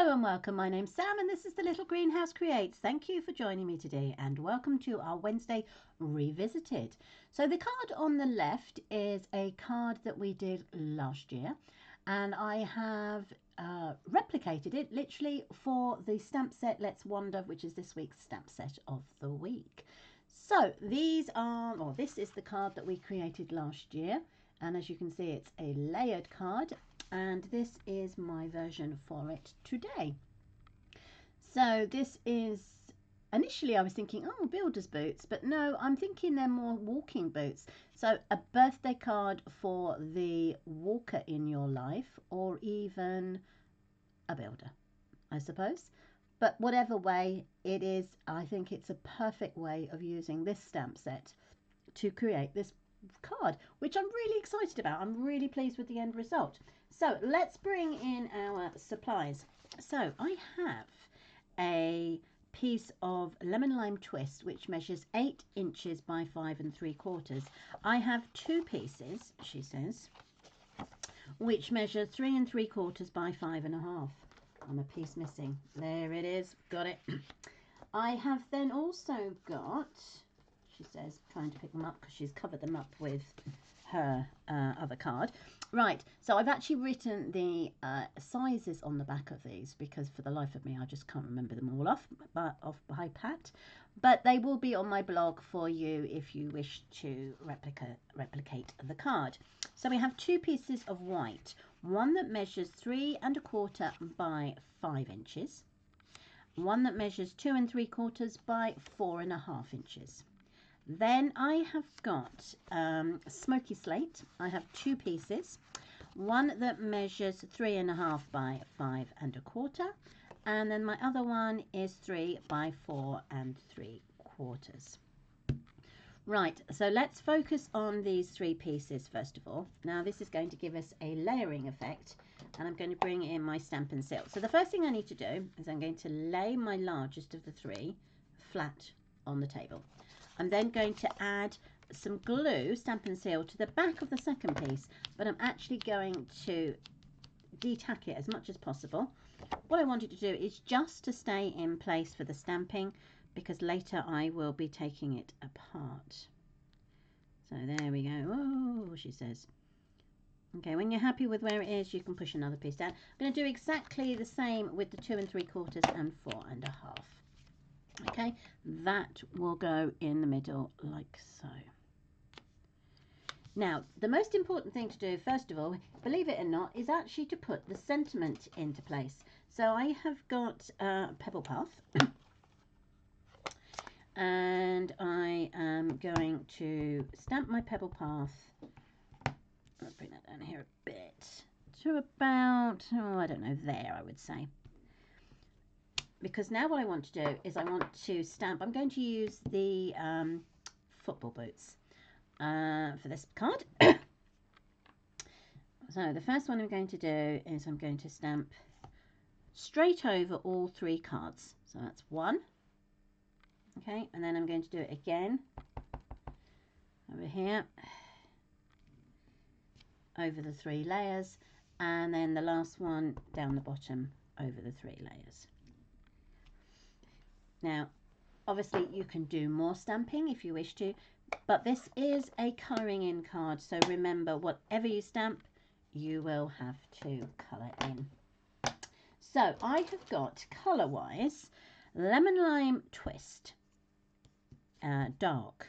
Hello and welcome. My name's Sam and this is the Little Greenhouse Creates. Thank you for joining me today and welcome to our Wednesday Revisited. So the card on the left is a card that we did last year and I have replicated it literally for the stamp set Let's Wander, which is this week's stamp set of the week. So this is the card that we created last year, and as you can see it's a layered card. And this is my version for it today. So this is, initially I was thinking, oh, builder's boots, but no, I'm thinking they're more walking boots. So a birthday card for the walker in your life, or even a builder, I suppose. But whatever way it is, I think it's a perfect way of using this stamp set to create this card, which I'm really excited about. I'm really pleased with the end result. So let's bring in our supplies. So I have a piece of lemon lime twist which measures 8 inches by 5 3/4. I have 2 pieces, she says, which measure 3 3/4 by 5 1/2. I'm a piece missing. There it is, got it. I have then also got, she says, trying to pick them up because she's covered them up with her other card. Right, so I've actually written the sizes on the back of these because for the life of me I just can't remember them all off by pat. But they will be on my blog for you if you wish to replicate the card. So we have 2 pieces of white, one that measures 3 1/4 by 5 inches, one that measures 2 3/4 by 4 1/2 inches. Then I have got smoky slate. I have 2 pieces, one that measures 3 1/2 by 5 1/4, and then my other one is 3 by 4 3/4. Right, so let's focus on these 3 pieces first of all. Now this is going to give us a layering effect, and I'm going to bring in my Stampin' Seal. So the first thing I need to do is I'm going to lay my largest of the 3 flat on the table. I'm then going to add some glue, Stampin' Seal, to the back of the second piece, but I'm actually going to de-tack it as much as possible. What I wanted to do is just to stay in place for the stamping, because later I will be taking it apart. So there we go. Oh, she says. Okay, when you're happy with where it is, you can push another piece down. I'm going to do exactly the same with the 2 3/4 and 4 1/2. Okay, that will go in the middle like so. Now, the most important thing to do, first of all, believe it or not, is actually to put the sentiment into place. So I have got Pebble Path, and I am going to stamp my Pebble Path. Let's bring that down here a bit to about, oh, I don't know, there I would say. Because now what I want to do is I want to stamp, I'm going to use the football boots for this card. So the first one I'm going to do is I'm going to stamp straight over all 3 cards. So that's 1. Okay, and then I'm going to do it again over here, over the 3 layers, and then the last one down the bottom over the 3 layers. Now, obviously you can do more stamping if you wish to, but this is a colouring in card, so remember, whatever you stamp, you will have to colour in. So I have got, colour-wise, Lemon Lime Twist, dark.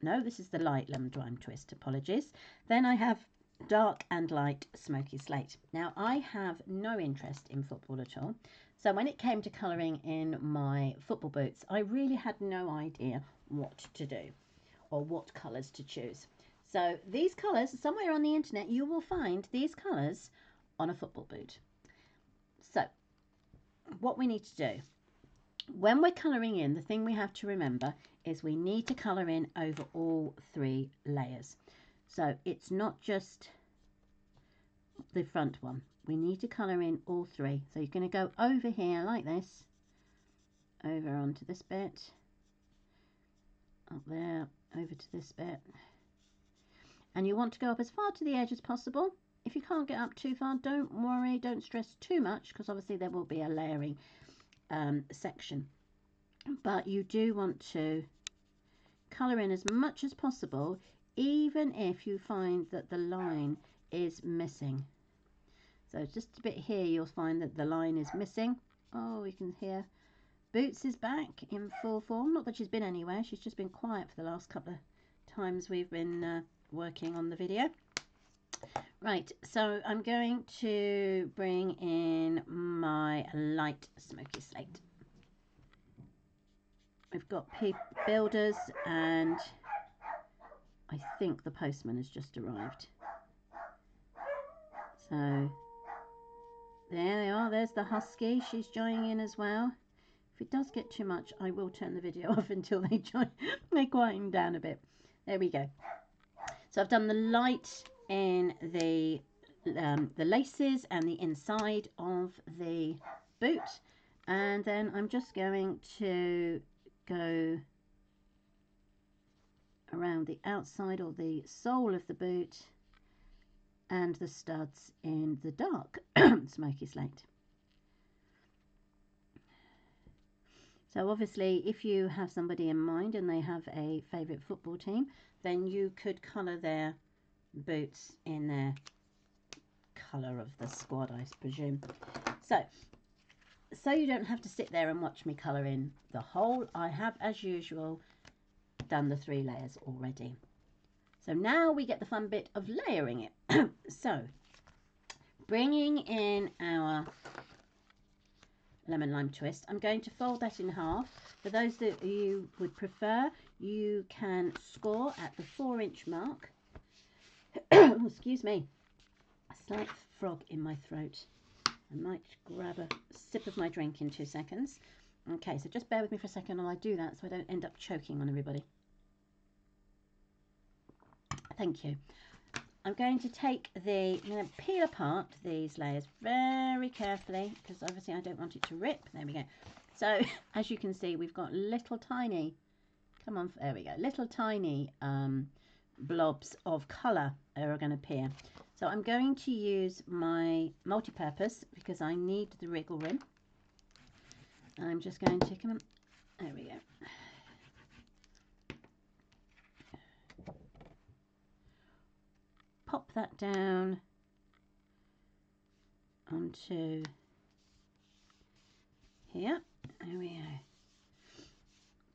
No, this is the light Lemon Lime Twist, apologies. Then I have dark and light Smoky Slate. Now, I have no interest in football at all. So when it came to colouring in my football boots, I really had no idea what to do or what colours to choose. So these colours, somewhere on the internet, you will find these colours on a football boot. So what we need to do, when we're colouring in, the thing we have to remember is we need to colour in over all 3 layers. So it's not just the front one. We need to colour in all 3. So you're going to go over here like this, over onto this bit, up there, over to this bit. And you want to go up as far to the edge as possible, if you can't get up too far, don't worry, don't stress too much, because obviously there will be a layering section. But you do want to colour in as much as possible, even if you find that the line is missing. So just a bit here, you'll find that the line is missing. Oh, you can hear Boots is back in full form. Not that she's been anywhere, she's just been quiet for the last couple of times we've been working on the video. Right, so I'm going to bring in my light smoky slate. We've got builders, and I think the postman has just arrived. So there they are. There's the husky. She's joining in as well. If it does get too much, I will turn the video off until they join. They quieten down a bit. There we go. So I've done the light in the laces and the inside of the boot, and then I'm just going to go around the outside or the sole of the boot and the studs in the dark smoky slate. So obviously if you have somebody in mind and they have a favourite football team, then you could colour their boots in their colour of the squad, I presume. So you don't have to sit there and watch me colour in the whole. I have, as usual, done the 3 layers already. So now we get the fun bit of layering it. So bringing in our lemon lime twist, I'm going to fold that in half. For those that you would prefer, you can score at the 4-inch mark. Oh, excuse me, a slight frog in my throat. I might grab a sip of my drink in 2 seconds. Okay, so just bear with me for a second while I do that so I don't end up choking on everybody. Thank you. I'm going to I'm going to peel apart these layers very carefully, because obviously I don't want it to rip. There we go. So as you can see, we've got little tiny, there we go, little tiny blobs of colour are going to appear. So I'm going to use my multi-purpose because I need the wriggle rim. I'm just going to there we go. Pop that down onto here. There we go.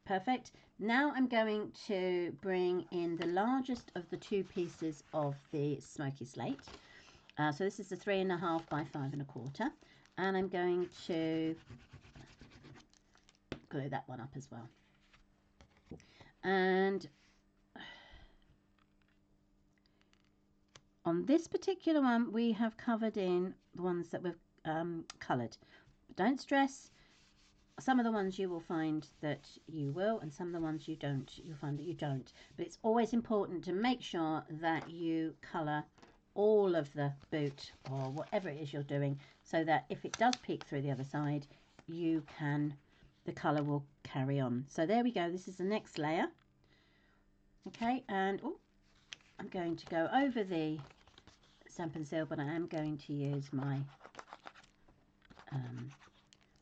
Perfect. Now I'm going to bring in the largest of the 2 pieces of the smoky slate. So this is the 3.5 by 5.25, and I'm going to glue that one up as well. And on this particular one, we have covered in the ones that we've coloured. But don't stress. Some of the ones you will find that you will, and some of the ones you'll find that you don't. But it's always important to make sure that you colour all of the boot or whatever it is you're doing, so that if it does peek through the other side, the colour will carry on. So there we go. This is the next layer. Okay, and I'm going to go over the Stampin' Seal, but I am going to use my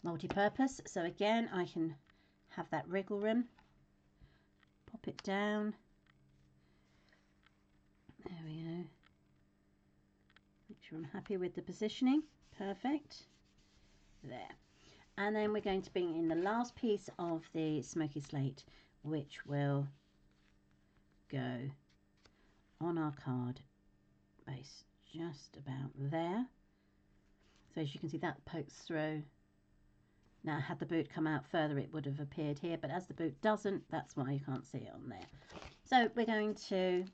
multi-purpose. So again, I can have that wriggle rim, pop it down. There we go. Make sure I'm happy with the positioning. Perfect. There. And then we're going to bring in the last piece of the smoky slate, which will go on our card base just about there. So as you can see, that pokes through. Now, had the boot come out further, it would have appeared here, but as the boot doesn't, that's why you can't see it on there. So we're going to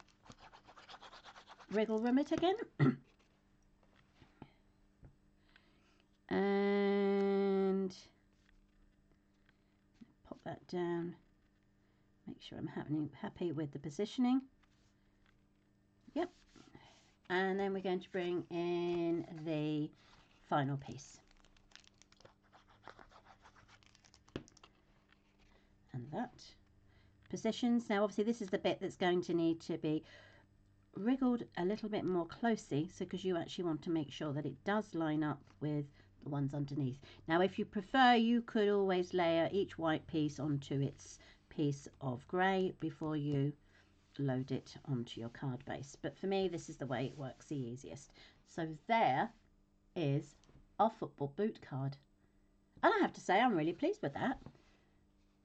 wriggle rim it again. And pop that down. Make sure I'm happy with the positioning. Yep. And then we're going to bring in the final piece. And that positions. Now obviously this is the bit that's going to need to be wriggled a little bit more closely, so because you actually want to make sure that it does line up with the ones underneath. Now, if you prefer, you could always layer each white piece onto its piece of grey before you load it onto your card base. But for me, this is the way it works the easiest. So there is our football boot card. And I have to say, I'm really pleased with that.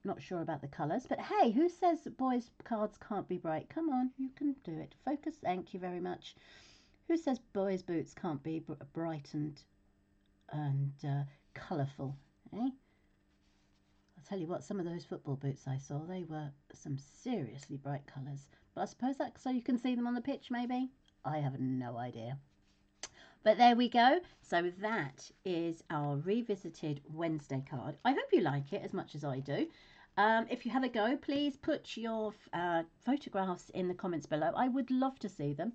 Not sure about the colours, but hey, who says boys' cards can't be bright? Come on, you can do it. Focus, thank you very much. Who says boys' boots can't be bright and colourful? Eh? I'll tell you what, some of those football boots I saw, they were some seriously bright colours. But I suppose that's so you can see them on the pitch, maybe? I have no idea. But there we go. So that is our revisited Wednesday card. I hope you like it as much as I do. If you have a go, please put your photographs in the comments below. I would love to see them.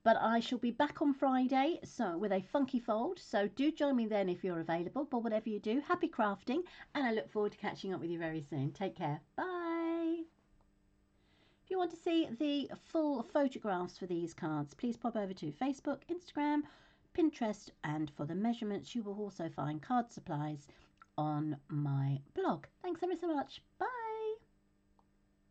But I shall be back on Friday with a funky fold. So do join me then if you're available. But whatever you do, happy crafting. And I look forward to catching up with you very soon. Take care. Bye. If you want to see the full photographs for these cards, please pop over to Facebook, Instagram, Pinterest, and for the measurements you will also find card supplies on my blog. Thanks ever so much. Bye.